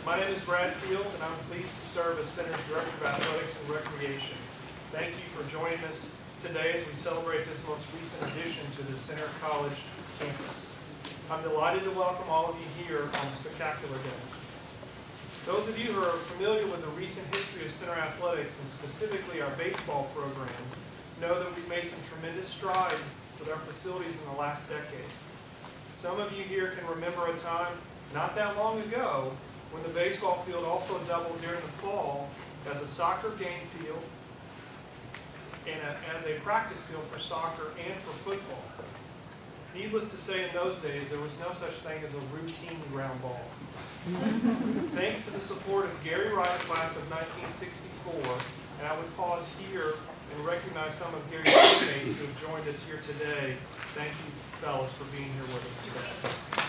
My name is Brad Fields, and I'm pleased to serve as Center's Director of Athletics and Recreation. Thank you for joining us today as we celebrate this most recent addition to the Center College campus. I'm delighted to welcome all of you here on a spectacular day. Those of you who are familiar with the recent history of Center Athletics, and specifically our baseball program, know that we've made some tremendous strides with our facilities in the last decade. Some of you here can remember a time not that long ago when the baseball field also doubled during the fall as a soccer game field and as a practice field for soccer and for football. Needless to say, in those days, there was no such thing as a routine ground ball. Thanks to the support of Gary Wright's class of 1964, and I would pause here and recognize some of Gary's teammates who have joined us here today. Thank you, fellas, for being here with us today.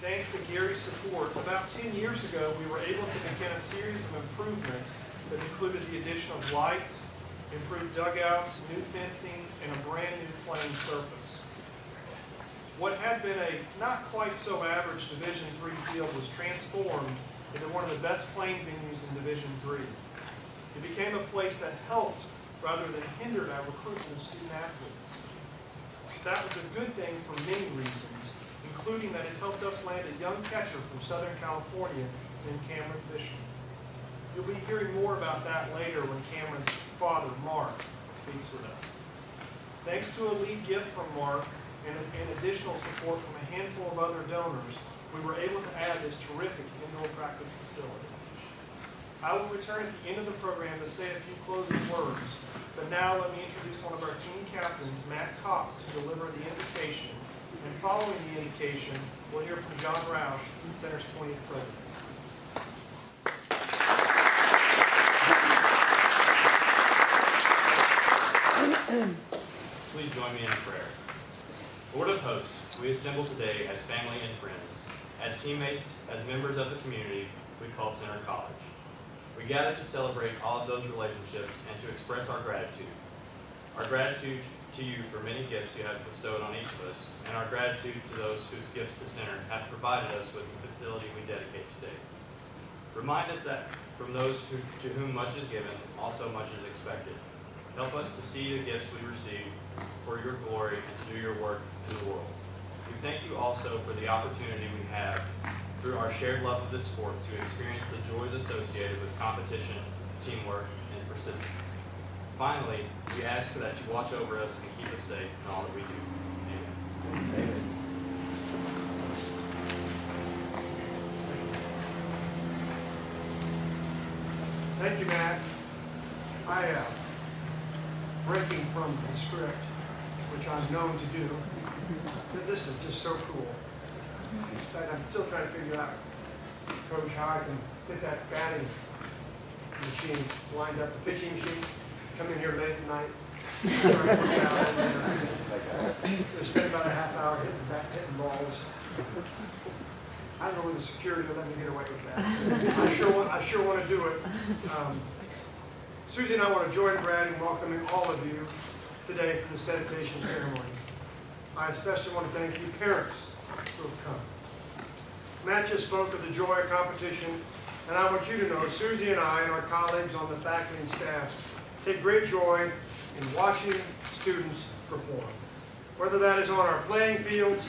Thanks to Gary's support, about 10 years ago, we were able to begin a series of improvements that included the addition of lights, improved dugouts, new fencing, and a brand new playing surface. What had been a not quite so average Division III field was transformed into one of the best playing venues in Division III. It became a place that helped rather than hindered our recruitment of student athletes. That was a good thing for many reasons, including that it helped us land a young catcher from Southern California named Cameron Fishman. You'll be hearing more about that later when Cameron's father, Mark, speaks with us. Thanks to a lead gift from Mark and additional support from a handful of other donors, we were able to add this terrific indoor practice facility. I will return at the end of the program to say a few closing words, but now let me introduce one of our team captains, Matt Cox, to deliver the invocation. And following the indication, we'll hear from John Roush, Center's 20th president. Please join me in prayer. Lord of hosts, we assemble today as family and friends, as teammates, as members of the community we call Center College. We gather to celebrate all of those relationships and to express our gratitude. Our gratitude to you for many gifts you have bestowed on each of us, and our gratitude to those whose gifts to Center have provided us with the facility we dedicate today. Remind us that from those to whom much is given, also much is expected. Help us to see the gifts we receive for your glory and to do your work in the world. We thank you also for the opportunity we have through our shared love of this sport to experience the joys associated with competition, teamwork, and persistence. Finally, we ask that you watch over us and keep us safe in all that we do. Amen. Amen. Thank you, Matt. Breaking from the script, which I'm known to do, but this is just so cool. In fact, I'm still trying to figure out, Coach, how I can get that batting machine lined up, the pitching machine. Come in here late at night. Spend about a half hour hitting balls. I don't know whether the security will let me get away with that. I sure want to do it. Susie and I want to join Brad in welcoming all of you today for this dedication ceremony. I especially want to thank you parents who have come. Matt just spoke of the joy of competition, and I want you to know Susie and I and our colleagues on the faculty and staff take great joy in watching students perform. Whether that is on our playing fields,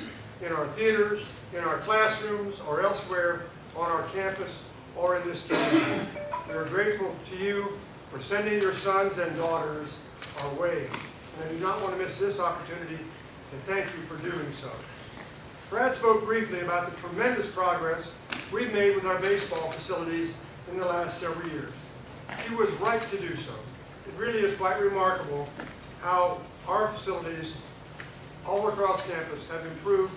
in our theaters, in our classrooms, or elsewhere on our campus or in this community. We are grateful to you for sending your sons and daughters our way. And I do not want to miss this opportunity to thank you for doing so. Brad spoke briefly about the tremendous progress we've made with our baseball facilities in the last several years. He was right to do so. It really is quite remarkable how our facilities all across campus have improved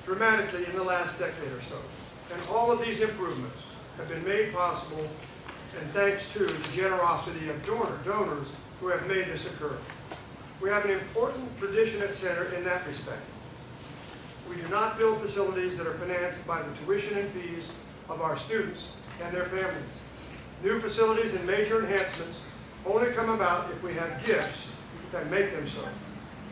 dramatically in the last decade or so. And all of these improvements have been made possible and thanks to the generosity of donors who have made this occur. We have an important tradition at Center in that respect. We do not build facilities that are financed by the tuition and fees of our students and their families. New facilities and major enhancements only come about if we have gifts that make them so.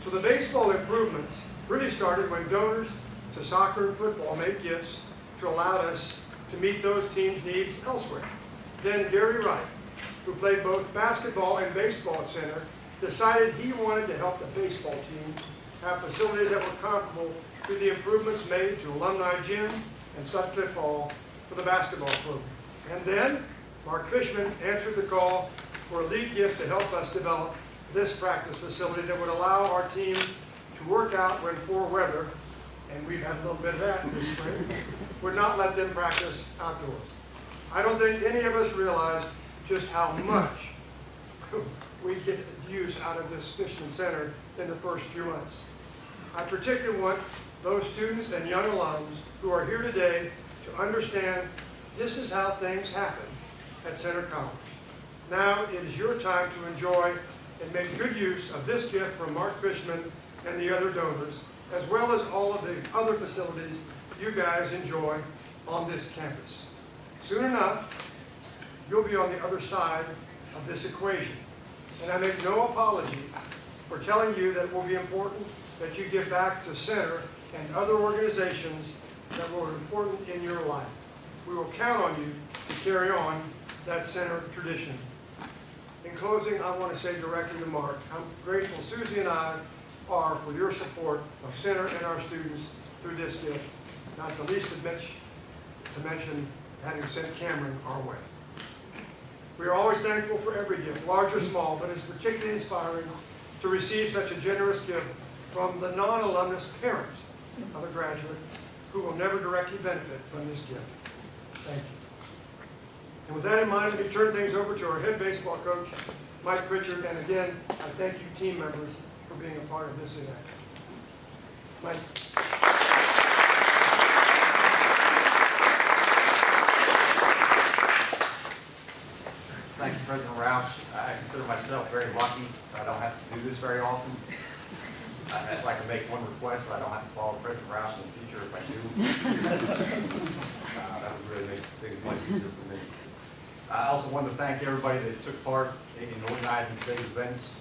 So the baseball improvements really started when donors to soccer and football made gifts to allow us to meet those teams' needs elsewhere. Then Gary Wright, who played both basketball and baseball at Center, decided he wanted to help the baseball team have facilities that were comparable to the improvements made to Alumni Gym and Sutcliffe Hall for the basketball program. And then Mark Fishman answered the call for a lead gift to help us develop this practice facility that would allow our team to work out when poor weather, and we've had a little bit of that this spring, would not let them practice outdoors. I don't think any of us realize just how much we get use out of this Fishman Center in the first few months. I particularly want those students and young alums who are here today to understand this is how things happen at Center College. Now it is your time to enjoy and make good use of this gift from Mark Fishman and the other donors, as well as all of the other facilities you guys enjoy on this campus. Soon enough, you'll be on the other side of this equation. And I make no apology for telling you that it will be important that you give back to Center and other organizations that were important in your life. We will count on you to carry on that Center tradition. In closing, I want to say directly to Mark, how grateful Susie and I are for your support of Center and our students through this gift, not the least of which to mention having sent Cameron our way. We are always thankful for every gift, large or small, but it's particularly inspiring to receive such a generous gift from the non-alumnus parent of a graduate who will never directly benefit from this gift. Thank you. And with that in mind, let me turn things over to our head baseball coach, Mike Pritchard, and again, I thank you team members for being a part of this event. Mike. Thank you, President Roush. I consider myself very lucky. I don't have to do this very often. I'd like to make one request that I don't have to follow President Roush in the future if I do. That would really make things much easier for me. I also want to thank everybody that took part in organizing today's events,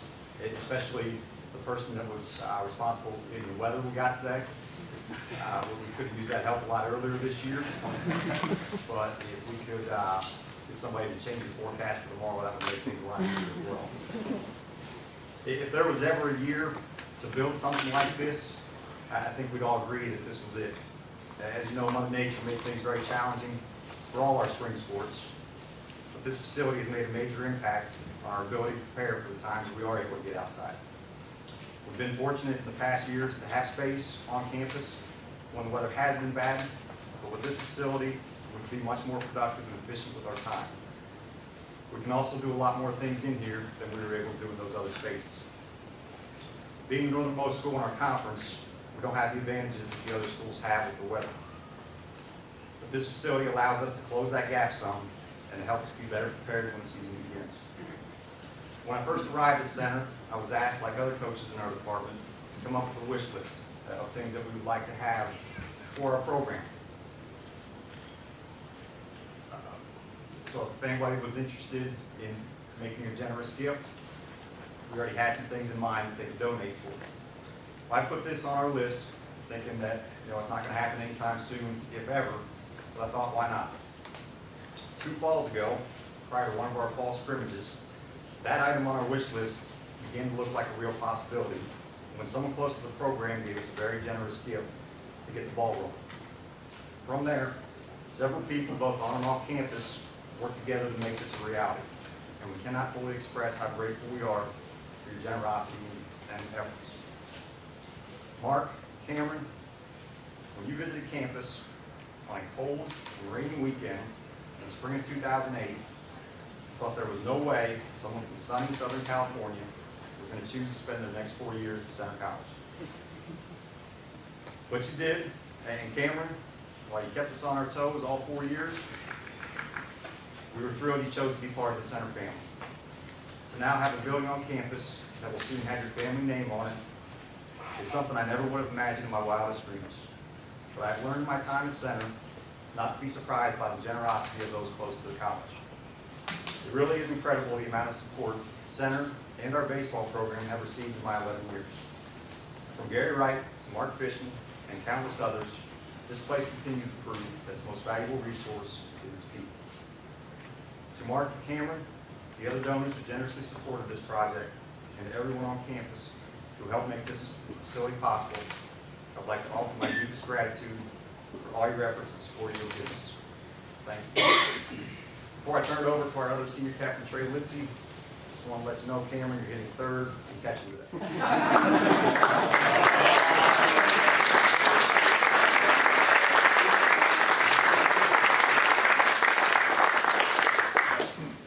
especially the person that was responsible for getting the weather we got today. We could have used that help a lot earlier this year, but if we could get somebody to change the forecast for tomorrow, that would make things a lot easier as well. If there was ever a year to build something like this, I think we'd all agree that this was it. As you know, Mother Nature made things very challenging for all our spring sports, but this facility has made a major impact on our ability to prepare for the times we are able to get outside. We've been fortunate in the past years to have space on campus when the weather has been bad, but with this facility, we can be much more productive and efficient with our time. We can also do a lot more things in here than we were able to do in those other spaces. Being the northernmost school in our conference, we don't have the advantages that the other schools have with the weather. But this facility allows us to close that gap some and to help us be better prepared when the season begins. When I first arrived at Center, I was asked, like other coaches in our department, to come up with a wish list of things that we would like to have for our program. So if anybody was interested in making a generous gift, we already had some things in mind that they could donate toward. Well, I put this on our list thinking that it's not going to happen anytime soon, if ever, but I thought, why not? 2 falls ago, prior to one of our fall scrimmages, that item on our wish list began to look like a real possibility when someone close to the program gave us a very generous gift to get the ball rolling. From there, several people, both on and off campus, worked together to make this a reality, and we cannot fully express how grateful we are for your generosity and efforts. Mark, Cameron, when you visited campus on a cold and rainy weekend in the spring of 2008, thought there was no way someone from sunny Southern California was going to choose to spend their next 4 years at Center College. But you did, and Cameron, while you kept us on our toes all 4 years, we were thrilled you chose to be part of the Center family. To now have a building on campus that will soon have your family name on it is something I never would have imagined in my wildest dreams. But I've learned in my time at Center not to be surprised by the generosity of those close to the college. It really is incredible the amount of support Center and our baseball program have received in my 11 years. From Gary Wright to Mark Fishman and countless others, this place continues to prove that its most valuable resource is its people. To Mark and Cameron, the other donors who generously supported this project, and to everyone on campus who helped make this facility possible, I'd like to offer my deepest gratitude for all your efforts in supporting your business. Thank you. Before I turn it over to our other senior captain, Trey Litzy, just want to let you know, Cameron, you're hitting third. And catch you with that.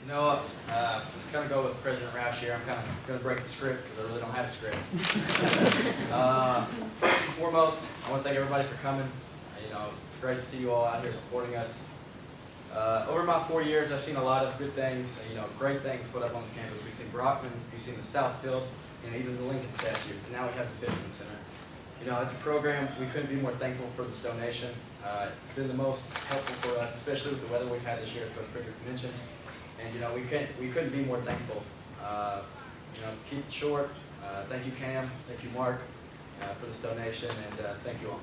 You know what? I'm going to go with President Roush here. I'm kind of going to break the script because I really don't have a script. First and foremost, I want to thank everybody for coming. You know, it's great to see you all out here supporting us. Over my 4 years, I've seen a lot of good things, you know, great things put up on this campus. We've seen Brockman, we've seen the South Field, and even the Lincoln statue, and now we have the Fishman Center. You know, it's a program, we couldn't be more thankful for this donation. It's been the most helpful for us, especially with the weather we've had this year, as Coach Pritchard mentioned. And, you know, we couldn't be more thankful. You know, keep it short. Thank you, Cam. Thank you, Mark, for this donation, and thank you all.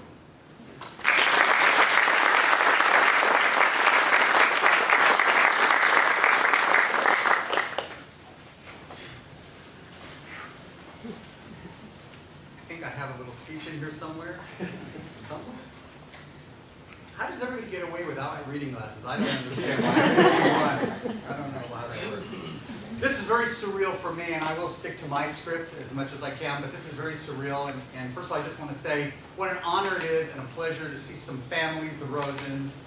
I think I have a little speech in here somewhere. How does everybody get away without reading glasses? I don't understand why. I don't know how that works. This is very surreal for me, and I will stick to my script as much as I can, but this is very surreal. And first of all, I just want to say what an honor it is and a pleasure to see some families, the Rosens,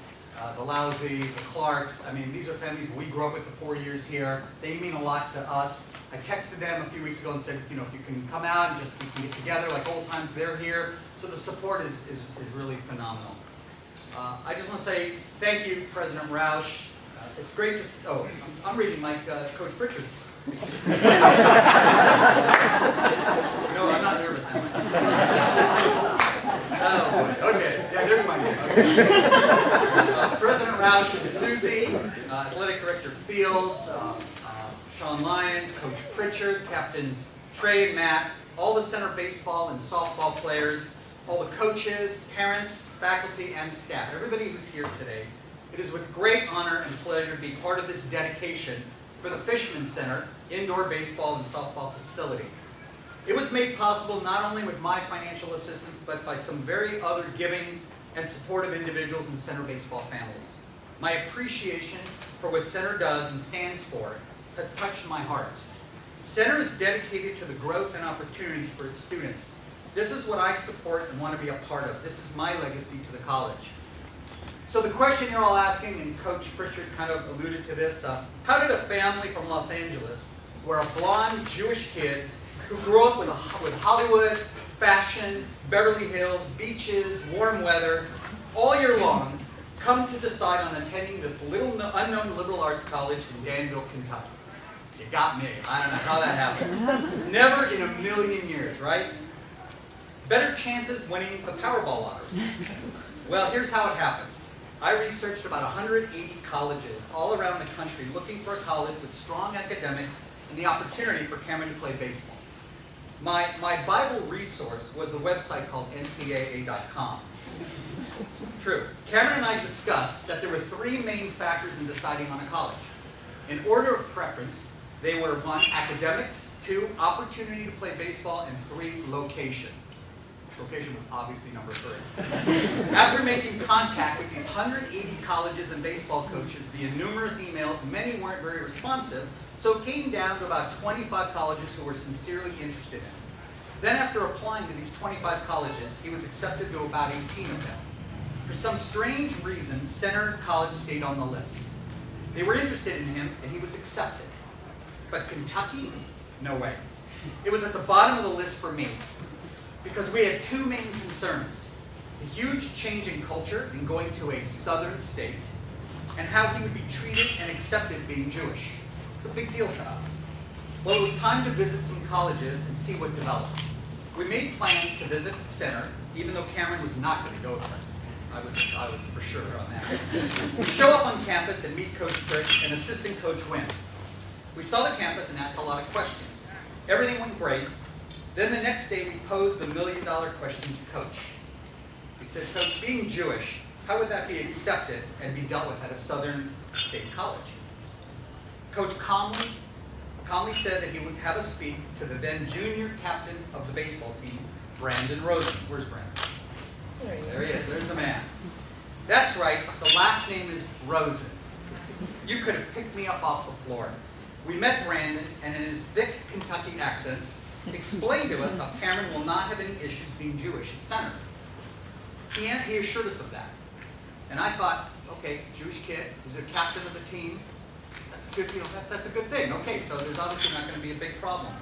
the Louseys, the Clarks. I mean, these are families we grew up with for 4 years here. They mean a lot to us. I texted them a few weeks ago and said, you know, if you can come out and just we can get together like old times, they're here. So the support is really phenomenal. I just want to say thank you, President Roush. It's great to, oh, I'm reading like Coach Pritchard's speech. No, I'm not nervous, am I? Oh, boy. Okay, yeah, there's my name. Okay. President Roush and Susie, Athletic Director Fields, Sean Lyons, Coach Pritchard, Captains Trey and Matt, all the center baseball and softball players, all the coaches, parents, faculty, and staff, everybody who's here today. It is with great honor and pleasure to be part of this dedication for the Fishman Center indoor baseball and softball facility. It was made possible not only with my financial assistance, but by some very other giving and supportive individuals and center baseball families. My appreciation for what Center does and stands for has touched my heart. Center is dedicated to the growth and opportunities for its students. This is what I support and want to be a part of. This is my legacy to the college. So the question you're all asking, and Coach Pritchard kind of alluded to this, how did a family from Los Angeles, where a blonde Jewish kid who grew up with Hollywood, fashion, Beverly Hills, beaches, warm weather, all year long, come to decide on attending this little unknown liberal arts college in Danville, Kentucky? You got me. I don't know how that happened. Never in a million years, right? Better chances winning the Powerball lottery. Well, here's how it happened. I researched about 180 colleges all around the country looking for a college with strong academics and the opportunity for Cameron to play baseball. My Bible resource was a website called ncaa.com. True. Cameron and I discussed that there were three main factors in deciding on a college. In order of preference, they were 1, academics, 2, opportunity to play baseball, and 3, location. Location was obviously number 3. After making contact with these 180 colleges and baseball coaches via numerous emails, many weren't very responsive, so it came down to about 25 colleges who were sincerely interested in him. Then after applying to these 25 colleges, he was accepted to about 18 of them. For some strange reason, Center College stayed on the list. They were interested in him, and he was accepted. But Kentucky? No way. It was at the bottom of the list for me, because we had two main concerns: the huge change in culture in going to a southern state, and how he would be treated and accepted being Jewish. It's a big deal to us. Well, it was time to visit some colleges and see what developed. We made plans to visit the center, even though Cameron was not going to go there. I was for sure on that. We show up on campus and meet Coach Frick and Assistant Coach Wynn. We saw the campus and asked a lot of questions. Everything went great. Then the next day, we posed the million-dollar question to Coach. We said, Coach, being Jewish, how would that be accepted and be dealt with at a Southern State college? Coach calmly said that he would have us speak to the then junior captain of the baseball team, Brandon Rosen. Where's Brandon? There he is. There's the man. That's right. The last name is Rosen. You could have picked me up off the floor. We met Brandon, and in his thick Kentucky accent, explained to us how Cameron will not have any issues being Jewish at center. He assured us of that. And I thought, okay, Jewish kid, who's the captain of the team, that's a good, that's a good thing. Okay, so there's obviously not going to be a big problem.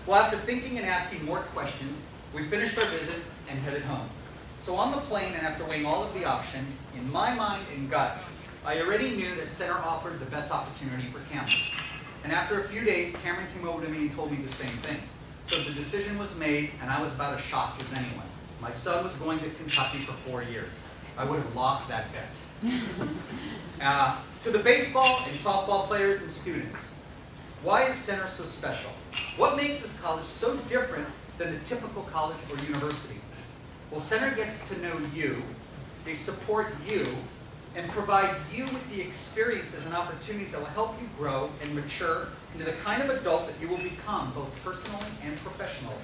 Well, after thinking and asking more questions, we finished our visit and headed home. So on the plane, and after weighing all of the options, in my mind and gut, I already knew that center offered the best opportunity for Cameron. And after a few days, Cameron came over to me and told me the same thing. So the decision was made, and I was about as shocked as anyone. My son was going to Kentucky for 4 years. I would have lost that bet. To the baseball and softball players and students, why is center so special? What makes this college so different than the typical college or university? Well, center gets to know you, they support you, and provide you with the experiences and opportunities that will help you grow and mature into the kind of adult that you will become, both personally and professionally.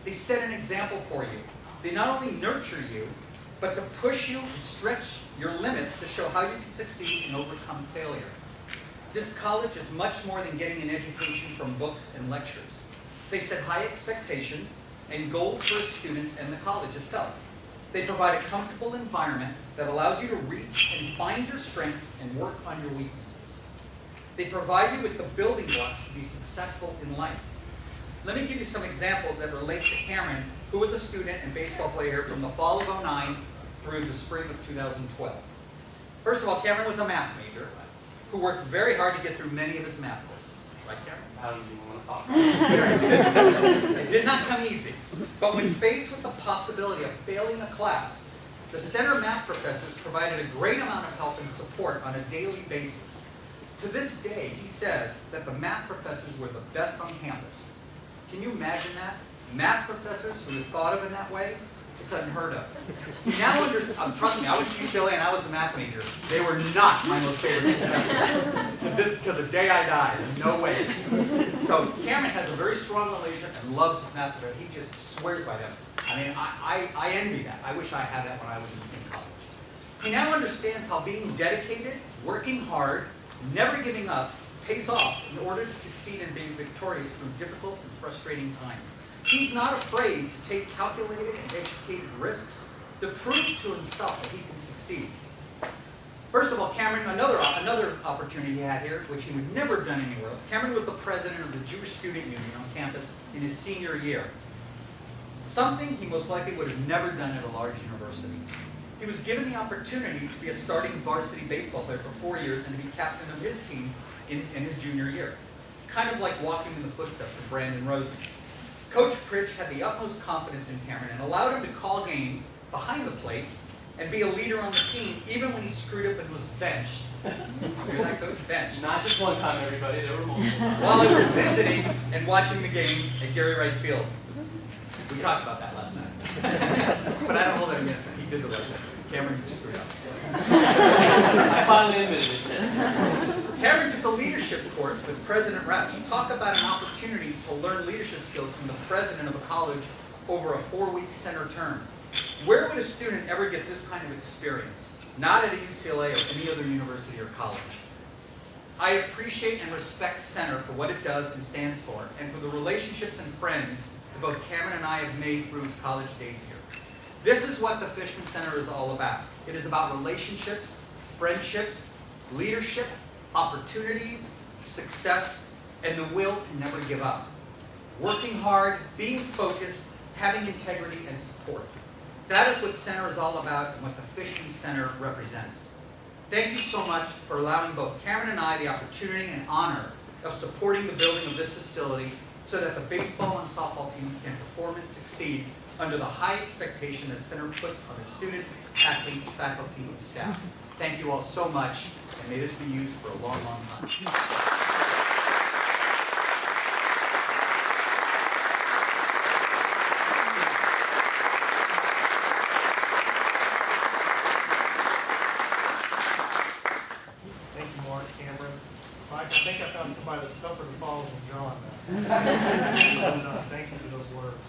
They set an example for you. They not only nurture you, but to push you and stretch your limits to show how you can succeed and overcome failure. This college is much more than getting an education from books and lectures. They set high expectations and goals for its students and the college itself. They provide a comfortable environment that allows you to reach and find your strengths and work on your weaknesses. They provide you with the building blocks to be successful in life. Let me give you some examples that relate to Cameron, who was a student and baseball player from the fall of '09 through the spring of 2012. First of all, Cameron was a math major who worked very hard to get through many of his math courses. Right, Cameron? How do you want to talk about it? It did not come easy, but when faced with the possibility of failing a class, the center math professors provided a great amount of help and support on a daily basis. To this day, he says that the math professors were the best on campus. Can you imagine that? Math professors who are thought of in that way? It's unheard of. He now understands, trust me, I went to UCLA and I was a math major. They were not my most favorite professors. To the day I died, no way. So Cameron has a very strong relationship and loves his math professor. He just swears by them. I mean, I envy that. I wish I had that when I was in college. He now understands how being dedicated, working hard, never giving up, pays off in order to succeed in being victorious through difficult and frustrating times. He's not afraid to take calculated and educated risks to prove to himself that he can succeed. First of all, Cameron, another opportunity he had here, which he would never have done anywhere else. Cameron was the president of the Jewish Student Union on campus in his senior year. Something he most likely would have never done at a large university. He was given the opportunity to be a starting varsity baseball player for 4 years and to be captain of his team in his junior year. Kind of like walking in the footsteps of Brandon Rosen. Coach Pritch had the utmost confidence in Cameron and allowed him to call games behind the plate and be a leader on the team even when he screwed up and was benched. Hear that, Coach? Benched. Not just one time, everybody. There were multiple times. While he was visiting and watching the game at Gary Wright Field. We talked about that last night. But I don't hold that against him. He did the right thing. Cameron just screwed up. I finally admitted it. Cameron took a leadership course with President Rausch. Talk about an opportunity to learn leadership skills from the president of a college over a 4-week center term. Where would a student ever get this kind of experience? Not at a UCLA or any other university or college. I appreciate and respect Center for what it does and stands for, and for the relationships and friends that both Cameron and I have made through his college days here. This is what the Fishman Center is all about. It is about relationships, friendships, leadership, opportunities, success, and the will to never give up. Working hard, being focused, having integrity and support. That is what Center is all about and what the Fishman Center represents. Thank you so much for allowing both Cameron and I the opportunity and honor of supporting the building of this facility so that the baseball and softball teams can perform and succeed under the high expectation that Center puts on its students, athletes, faculty, and staff. Thank you all so much, and may this be used for a long, long time. Mike, I think I found somebody that's tougher to follow than John. Thank you for those words.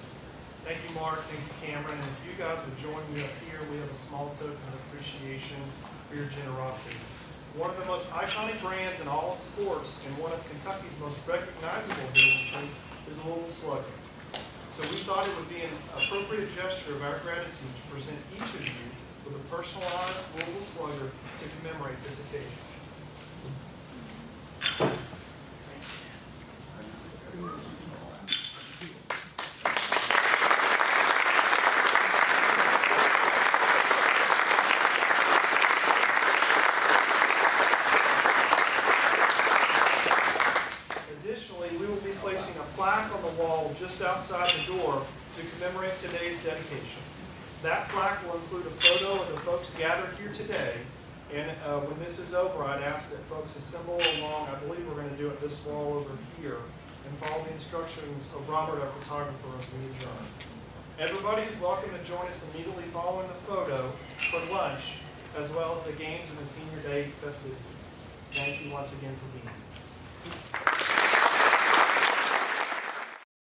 Thank you, Mark. Thank you, Cameron. And if you guys would join me up here, we have a small token of appreciation for your generosity. One of the most iconic brands in all of sports and one of Kentucky's most recognizable businesses is Louisville Slugger. So we thought it would be an appropriate gesture of our gratitude to present each of you with a personalized Louisville Slugger to commemorate this occasion. Additionally, we will be placing a plaque on the wall just outside the door to commemorate today's dedication. That plaque will include a photo of the folks gathered here today. And when this is over, I'd ask that folks assemble along. I believe we're going to do it this wall over here and follow the instructions of Robert, our photographer, as we adjourn. Everybody is welcome to join us immediately following the photo for lunch, as well as the games and the senior day festivities. Thank you once again for being here.